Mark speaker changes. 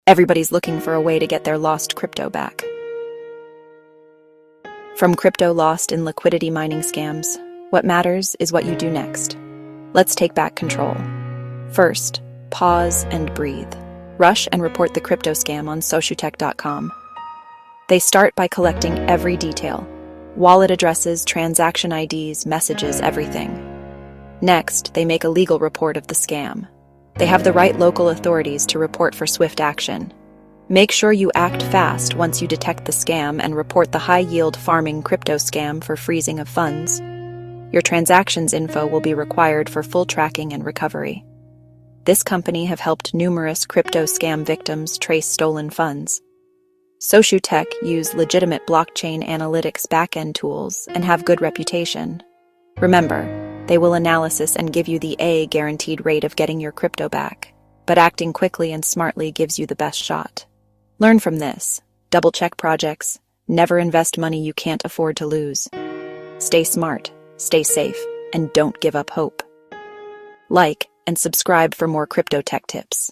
Speaker 1: Everybody's looking for a way to get their lost crypto back. From crypto lost in liquidity mining scams, what matters is what you do next. Let's take back control. First, pause and breathe. Rush and report the crypto scam on sociutech.com. They start by collecting every detail: wallet addresses, transaction IDs, messages, everything. Next, they make a legal report of the scam. They have the right local authorities to report for swift action. Make sure you act fast once you detect the scam and report the high-yield farming crypto scam for freezing of funds. Your transactions info will be required for full tracking and recovery. This company have helped numerous crypto scam victims trace stolen funds. Sociutech use legitimate blockchain analytics backend tools and have good reputation. Remember, they will analysis and give you the A guaranteed rate of getting your crypto back, but acting quickly and smartly gives you the best shot. Learn from this. Double-check projects. Never invest money you can't afford to lose. Stay smart, stay safe, and don't give up hope. Like and subscribe for more crypto tech tips.